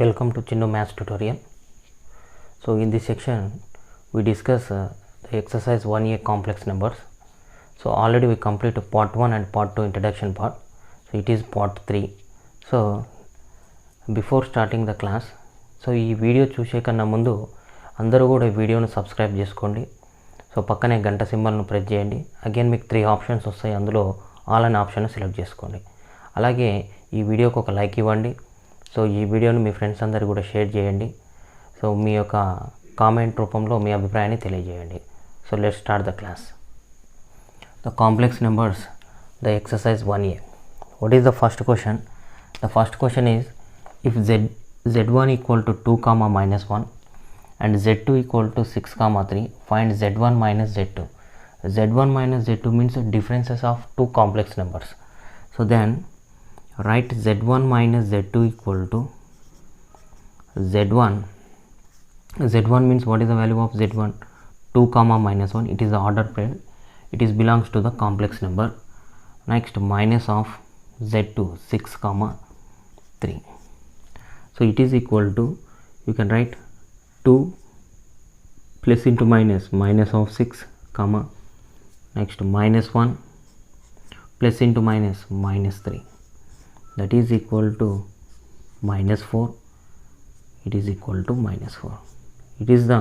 Welcome to Chinnu Maths tutorial. So in this section we discuss the exercise 1A complex numbers. So already we completed part 1 and part 2 introduction part. So it is part 3. So before starting the class, so ఈ video చూసే కన్నా ముందు అందరూ కూడా ఈ వీడియోను subscribe చేసుకోండి. So పక్కనే గంట సింబల్ను ప్రెస్ చేయండి. అగైన్ మీకు 3 ఆప్షన్స్ వస్తాయి, అందులో ఆల్ అనే ఆప్షన్ సెలెక్ట్ చేసుకోండి. అలాగే ఈ వీడియోకి ఒక లైక్ ఇవ్వండి. సో ఈ వీడియోను మీ ఫ్రెండ్స్ అందరికీ కూడా షేర్ చేయండి. సో మీ యొక్క కామెంట్ రూపంలో మీ అభిప్రాయాన్ని తెలియజేయండి. So let's start the class. The complex numbers, the exercise 1A. What is the first question? The first question is if z1 equal to 2 comma minus 1 and z2 equal to 6 comma 3, find z1 minus z2. z1 minus z2 means differences of two complex numbers. So then write z1 minus z2 equal to z1. z1 means what is the value of z1? 2 comma minus 1. It is the order pair. It is belongs to the complex number. Next, minus of z2 6 comma 3. So it is equal to, you can write 2 plus into minus of 6 comma, next minus 1 plus into minus 3, that is equal to minus 4. It is equal to minus 4. It is the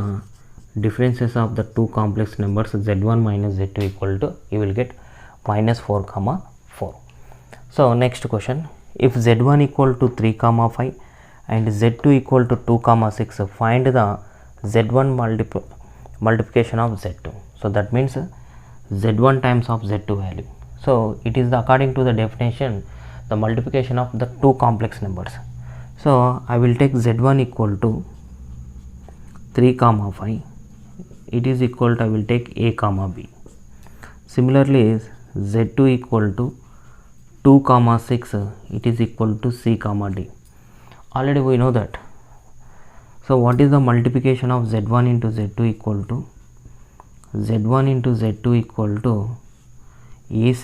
differences of the two complex numbers z1 minus z2 equal to, you will get minus 4 comma 4. So next question, if z1 equal to 3 comma 5 and z2 equal to 2 comma 6, find the z1 multiplication of z2. So that means z1 times of z2 value. So it is the, according to the definition, the multiplication of the two complex numbers. So I will take z1 equal to 3 comma 5. It is equal to, I will take a comma b. Similarly z2 equal to 2 comma 6. It is equal to c comma d. Already we know that. So what is the multiplication of z1 into z2 equal to, z1 into z2 equal to ac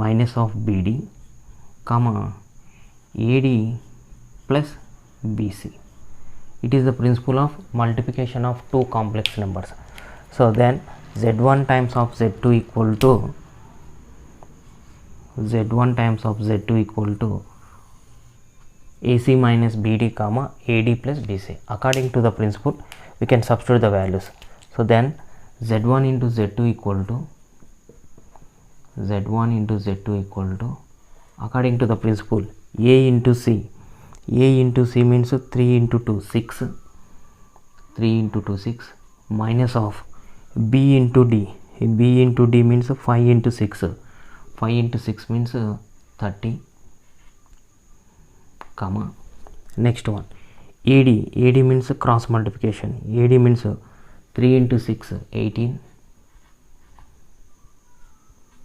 minus of bd comma ad plus bc. It is the principle of multiplication of two complex numbers. So then z1 times of z2 equal to, z1 times of z2 equal to AC minus BD comma AD plus BC. According to the principle, we can substitute the values. So then Z1 into Z2 equal to, Z1 into Z2 equal to, according to the principle, A into C. A into C means 3 into 2 6, 3 into 2 6, minus of B into D. B into D means 5 into 6, 5 into 6 means 30 comma, next one AD. AD means cross multiplication. AD means 3 into 6 18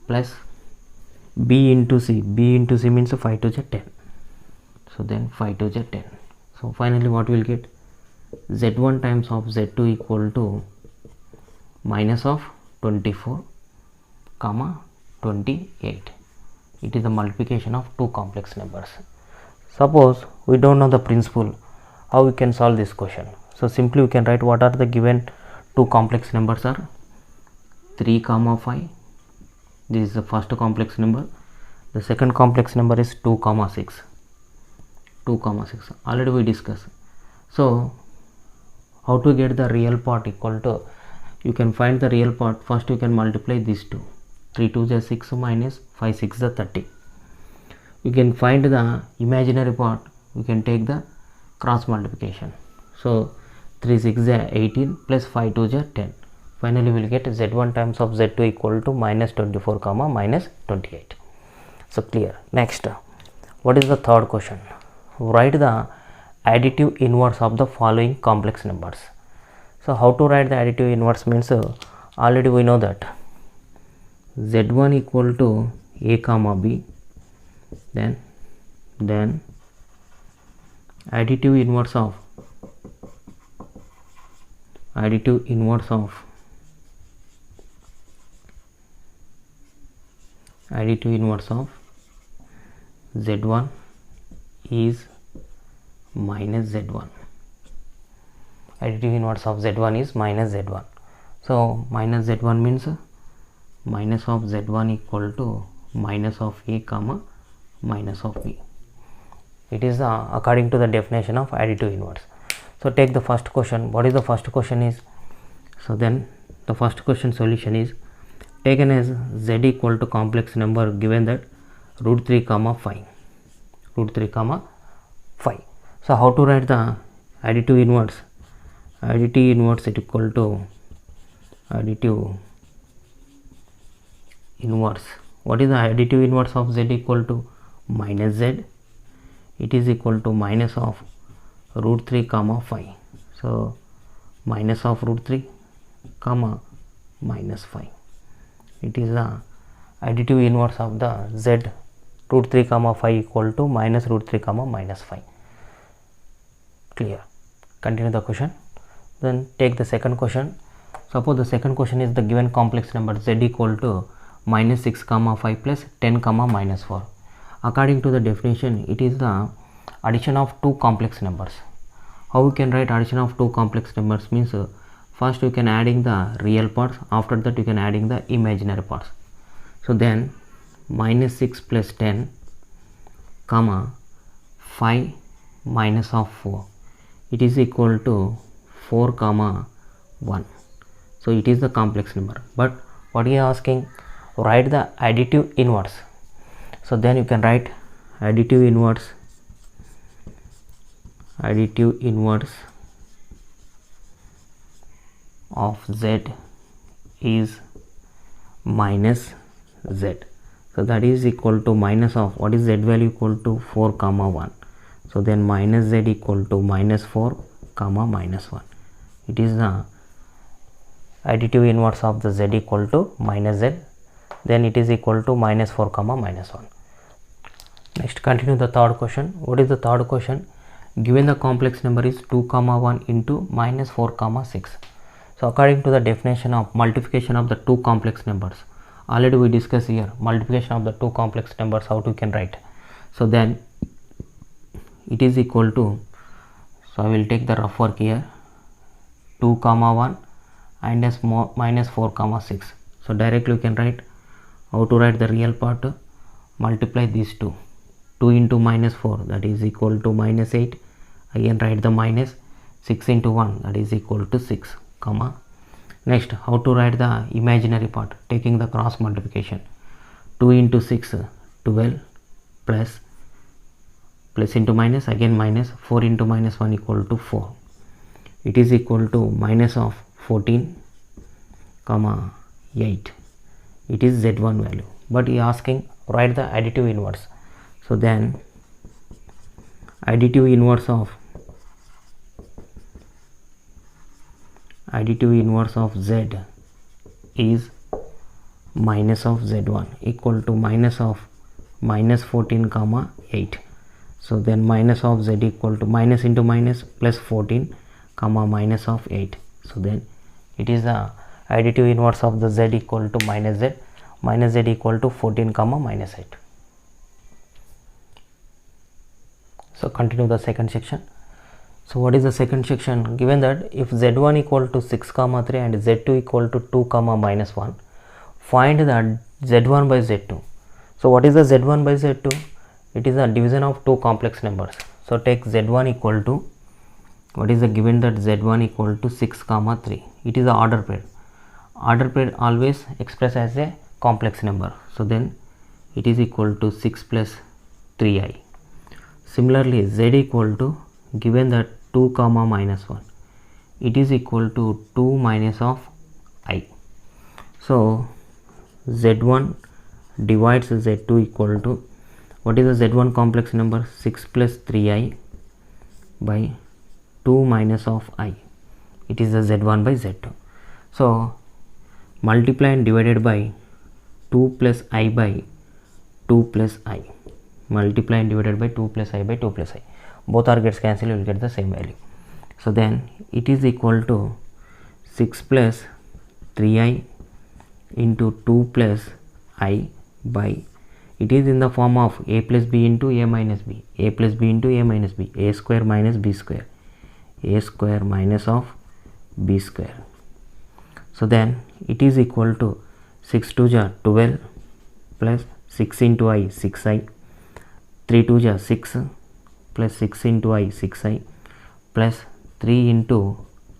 plus B into C. B into C means 5 to the 10. So then 5 to the 10. So finally what we will get, z1 times of z2 equal to minus of 24 comma 28. It is the multiplication of two complex numbers. Suppose we don't know the principle, how we can solve this question? So simply we can write what are the given two complex numbers are 3 comma 5. This is the first complex number. The second complex number is 2 comma 6. 2 comma 6 already we discussed. So how to get the real part equal to, you can find the real part. First you can multiply these two. 3 2 is 6 minus 5 6 is 30. You can find the imaginary part, you can take the cross multiplication. So 3 6 is 18 plus 5 2 is 10. Finally we will get z1 times of z2 equal to minus 24 comma minus 28. So clear. Next, what is the third question? Write the additive inverse of the following complex numbers. So how to write the additive inverse means, already we know that z1 equal to a comma b, then additive inverse of z1 is minus z1. Additive inverse of z1 is minus z1. So minus z1 means minus of z1 equal to minus of a comma minus of b. It is according to the definition of additive inverse. So take the first question. What is the first question is? So then the first question solution is taken as z equal to complex number given that root 3 comma 5. Root 3 comma 5. So how to write the additive inverse? Additive inverse is equal to additive inverse. What is the additive inverse of z equal to minus z? It is equal to minus of root 3 comma 5. So minus of root 3 comma minus 5. It is the additive inverse of the z root 3 comma 5 equal to minus root 3 comma minus 5. Clear. Continue the question. Then take the second question. Suppose the second question is the given complex number z equal to minus 6 comma 5 plus 10 comma minus 4. According to the definition, it is the addition of two complex numbers. How we can write addition of two complex numbers means first you can adding the real parts, after that you can adding the imaginary parts. So then minus 6 plus 10 comma 5 minus of 4, it is equal to 4 comma 1. So it is the complex number, but what he is asking, write the additive inverse. So then you can write additive inverse of z is minus z. So that is equal to minus of, what is z value equal to 4 comma 1. So then minus z equal to minus 4 comma minus 1. It is the additive inverse of the z equal to minus z. Then it is equal to minus 4 comma minus 1. Next, continue the third question. What is the third question? Given the complex number is 2 comma 1 into minus 4 comma 6. So according to the definition of multiplication of the two complex numbers, already we discussed here multiplication of the two complex numbers, how to can write. So then it is equal to, so I will take the rough work here, 2 comma 1 and as minus 4 comma 6. So directly you can write, how to write the real part, multiply these two. 2 into minus 4, that is equal to minus 8. Again write the minus. 6 into 1, that is equal to 6 comma. Next, how to write the imaginary part, taking the cross multiplication. 2 into 6, 12 plus into minus, again minus. 4 into minus 1 equal to 4. It is equal to minus of 14 comma 8. It is z1 value, but he is asking write the additive inverse. So then additive inverse of z is minus of z1 equal to minus of minus 14 comma 8. So then minus of z equal to minus into minus plus 14 comma minus of 8. So then it is the additive inverse of the z equal to minus z equal to 14 comma minus 8. So continue the second section. So what is the second section? Given that if z1 equal to 6 comma 3 and z2 equal to 2 comma minus 1, find the z1 by z2. So what is the z1 by z2? It is a division of two complex numbers. So take z1 equal to, what is the given that z1 equal to 6 comma 3. It is the order pair. Order pair always expressed as a complex number. So then it is equal to 6 plus 3i. Similarly, z equal to, given that 2 comma minus 1, it is equal to 2 minus of I. So z1 divides z2 equal to, what is the z1 complex number? 6 plus 3i by 2 minus of I. It is the z1 by z2. So multiply and divided by 2 plus I by 2 plus I. Multiply and divided by 2 plus I by 2 plus I. Both are gets cancelled, you will get the same value. So then it is equal to 6 plus 3i into 2 plus I by, it is in the form of a plus b into a minus b, a plus b into a minus b, a square minus b square, a square minus of b square. So then it is equal to 6 2 ja 12 plus 6 into I 6i, 3 2 ja 6 plus 6 into I 6i plus 3 into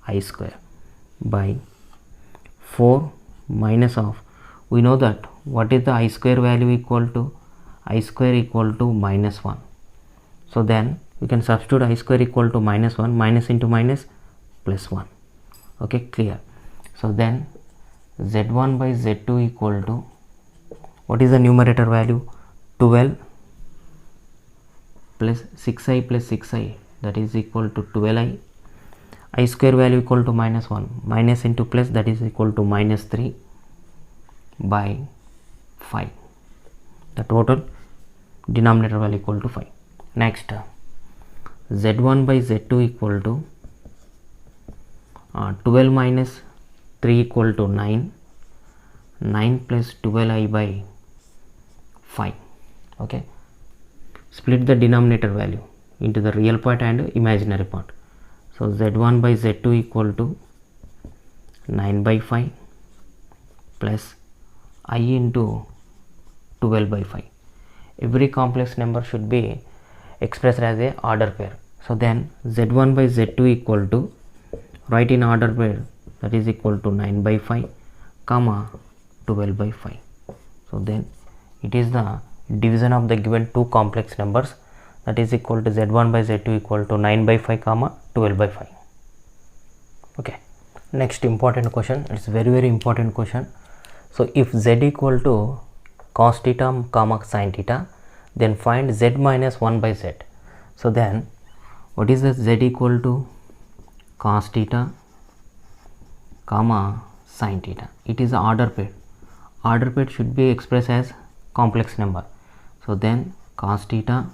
I square by 4 minus of, we know that what is the I square value equal to, I square equal to minus 1. So then we can substitute I square equal to minus 1, minus into minus plus 1. Okay, clear. So then z1 by z2 equal to, what is the numerator value, 12 plus 6i plus 6i, that is equal to 12i. I square value equal to minus 1, minus into plus, that is equal to minus 3 by 5. The total denominator value equal to 5. Next, z1 by z2 equal to 12 minus 3 equal to 9, 9 plus 12i by 5. Okay, split the denominator value into the real part and imaginary part. So z1 by z2 equal to 9 by 5 plus I into 12 by 5. Every complex number should be expressed as a order pair. So then z1 by z2 equal to, write in order pair, that is equal to 9 by 5 comma 12 by 5. So then it is the division of the given two complex numbers, that is equal to z1 by z2 equal to 9 by 5 comma 12 by 5. Okay, next important question, it's very important question. So if z equal to cos theta comma sin theta, then find z minus 1 by z. So then what is the z equal to cos theta comma sin theta? It is the order pair. Order pair should be expressed as complex number. So then cos theta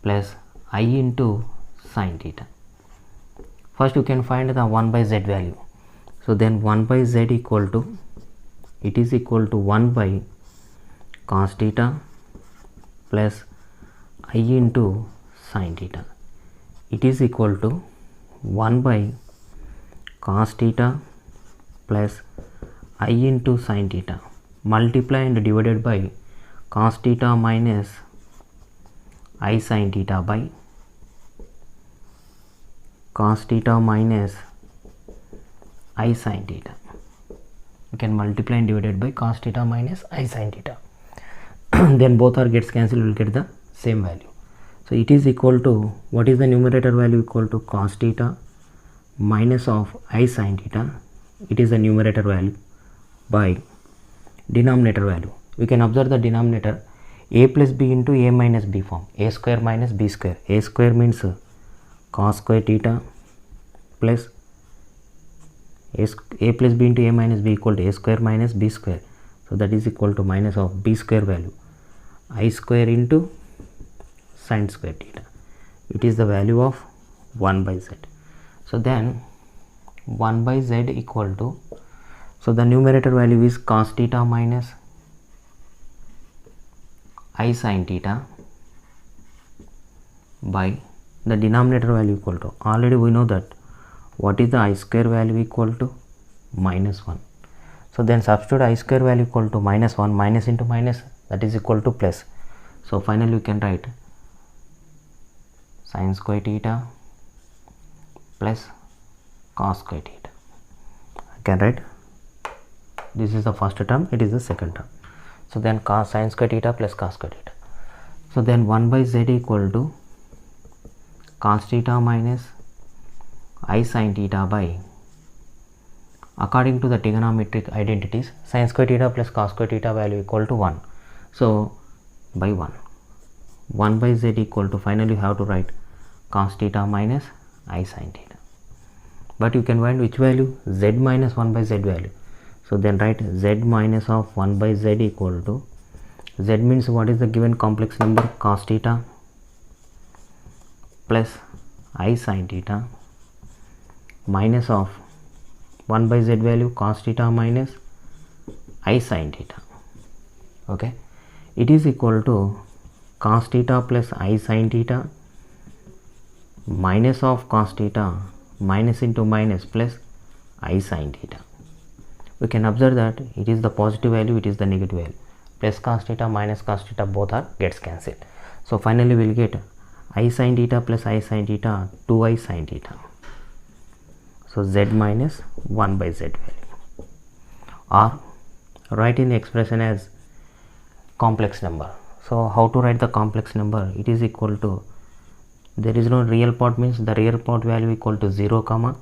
plus I into sin theta. First you can find the 1 by z value. So then 1 by z equal to, it is equal to 1 by cos theta plus I into sin theta. It is equal to 1 by cos theta plus I into sin theta, multiply and divided by cos theta minus I sin theta by cos theta minus I sin theta. You can multiply and divided by cos theta minus I sin theta. Then both are gets cancelled, we will get the same value. So it is equal to, what is the numerator value equal to cos theta minus of I sin theta, it is the numerator value, by denominator value. We can observe the denominator a plus b into a minus b form, a square minus b square. A square means cos square theta plus a plus b into a minus b equal to a square minus b square. So that is equal to minus of b square value, I square into sin square theta. It is the value of 1 by z. So then 1 by z equal to, so the numerator value is cos theta minus I sin theta by the denominator value equal to, already we know that what is the I square value equal to minus 1. So then substitute I square value equal to minus 1, minus into minus, that is equal to plus. So finally we can write sin square theta plus cos square theta. I can write, this is the first term, it is the second term. So then cos sin square theta plus cos square theta. So then 1 by z equal to cos theta minus I sin theta by, according to the trigonometric identities, sin square theta plus cos square theta value equal to 1. So by 1 by z equal to, finally you have to write cos theta minus I sin theta. But you can find which value, z minus 1 by z value. So then write z minus of 1 by z equal to, z means what is the given complex number, cos theta plus I sin theta minus of 1 by z value, cos theta minus I sin theta. Okay, it is equal to cos theta plus I sin theta minus of cos theta minus into minus plus I sin theta. We can observe that it is the positive value, it is the negative value. Plus cos theta minus cos theta both are gets cancelled. So finally we will get I sin theta plus I sin theta 2I sin theta. So z minus 1 by z value. Or write in the expression as complex number. So how to write the complex number? It is equal to, there is no real part, means the real part value equal to 0 comma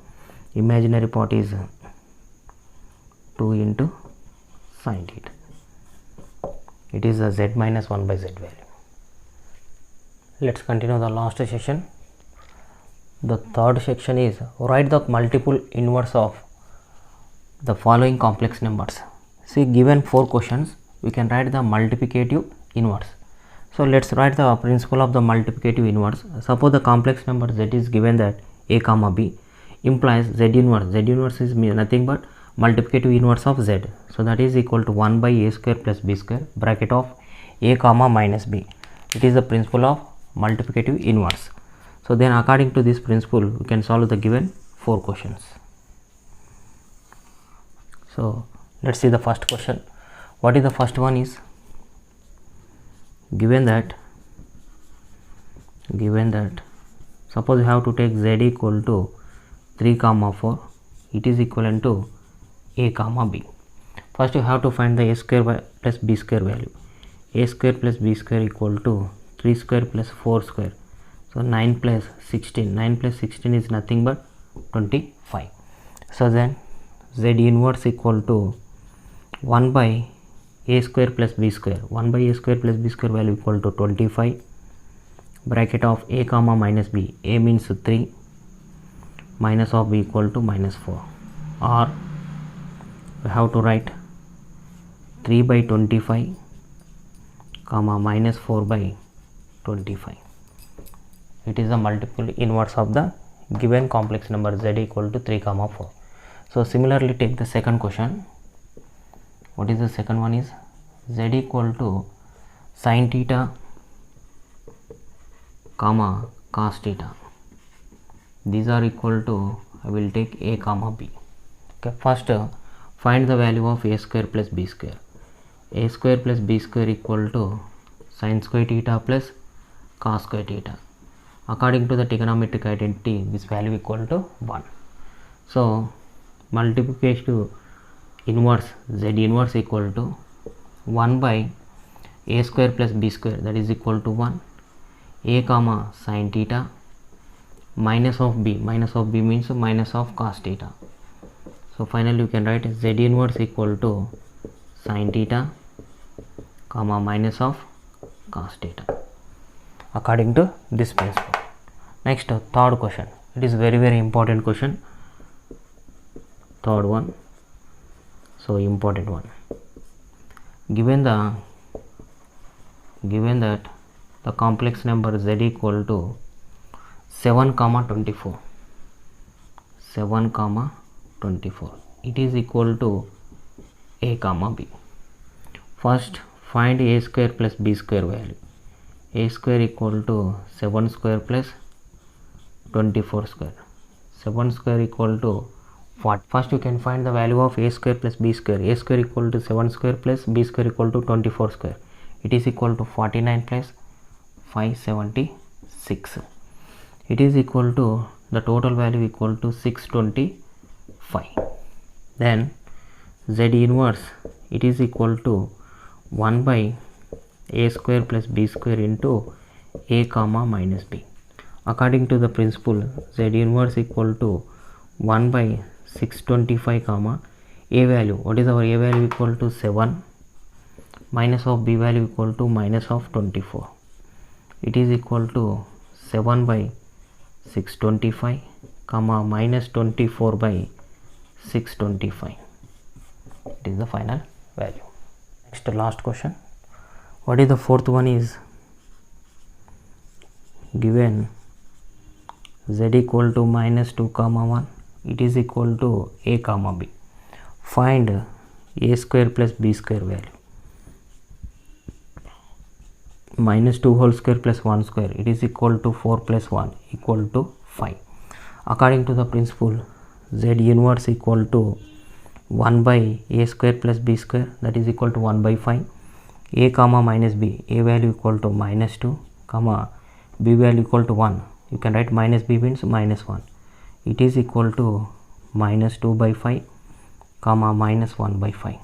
imaginary part is 2 into sin theta. It is a z minus 1 by z value. Let's continue the last section. The third section is write the multiple inverse of the following complex numbers. See, given 4 questions, we can write the multiplicative inverse. So let's write the principle of the multiplicative inverse. Suppose the complex number z is given that a comma b implies z inverse. Z inverse is nothing but multiplicative inverse of z. So that is equal to 1 by a square plus b square bracket of a comma minus b. It is the principle of multiplicative inverse. So then according to this principle, we can solve the given 4 questions. So let's see the first question. What is the first one is given that suppose you have to take z equal to 3 comma 4, it is equivalent to a comma b. First you have to find the a square plus b square value. A square plus b square equal to 3 square plus 4 square. So 9 plus 16. 9 plus 16 is nothing but 25. So then z inverse equal to 1 by a square plus b square. 1 by a square plus b square value equal to 25 bracket of a comma minus b. A means 3 minus of b equal to minus 4. Or we have to write 3 by 25 comma minus 4 by 25. It is the multiple inverse of the given complex number z equal to 3 comma 4. So similarly take the second question. What is the second one is z equal to sin theta comma cos theta. These are equal to, I will take a comma b. Okay, first find the value of a square plus b square. A square plus b square equal to sin square theta plus cos square theta. According to the trigonometric identity, this value equal to 1. So multiplication inverse z inverse equal to 1 by a square plus b square, that is equal to 1, a comma sin theta minus of b. Minus of b means minus of cos theta. So finally you can write z inverse equal to sin theta comma minus of cos theta according to this principle. Next, third question. It is very important question. Third one, so important one. Given that the complex number z equal to 7 comma 24. 7 comma 24. It is equal to a comma b. First find a square plus b square value. A square equal to 7 square plus 24 square. 7 square equal to 40. First you can find the value of a square plus b square. A square equal to 7 square plus b square equal to 24 square. It is equal to 49 plus 576. It is equal to, the total value equal to 625. Then z inverse, it is equal to 1 by a square plus b square into a comma minus b. According to the principle, z inverse equal to 1 by 625 comma a value. What is our a value? Equal to 7 minus of b value equal to minus of 24. It is equal to 7 by 625 comma minus 24 by 625. It is the final value. Next, last question. What is the fourth one is given z equal to minus 2 comma 1. It is equal to a comma b. Find a square plus b square value. minus 2 whole square plus 1 square, it is equal to 4 plus 1 equal to 5. According to the principle, z inverse equal to 1 by a square plus b square, that is equal to 1 by 5. A comma minus b, a value equal to minus 2 comma b value equal to 1. You can write minus b means minus 1. It is equal to minus 2 by 5 comma minus 1 by 5.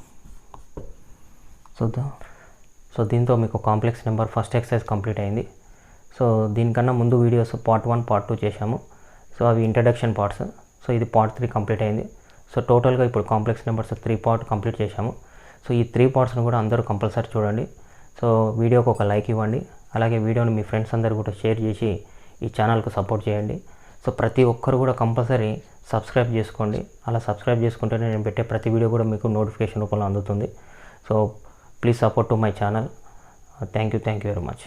So దీంతో మీకు complex number first exercise complete అయింది. So దీనికన్నా ముందు videos part 1 part 2 చేశాము. So అవి introduction parts. So ఇది part 3 complete అయింది. So టోటల్గా ఇప్పుడు కాంప్లెక్స్ నెంబర్స్ 3 పార్ట్ కంప్లీట్ చేశాము. సో ఈ 3 పార్ట్స్ను కూడా అందరూ కంపల్సరీ చూడండి. సో వీడియోకి ఒక లైక్ ఇవ్వండి. అలాగే వీడియోని మీ ఫ్రెండ్స్ అందరూ కూడా షేర్ చేసి ఈ ఛానల్కు సపోర్ట్ చేయండి. సో ప్రతి ఒక్కరు కూడా కంపల్సరీ సబ్స్క్రైబ్ చేసుకోండి. అలా సబ్స్క్రైబ్ చేసుకుంటేనే నేను పెట్టే ప్రతి వీడియో కూడా మీకు నోటిఫికేషన్ రూపంలో అందుతుంది. So please support to my channel. Thank you very much.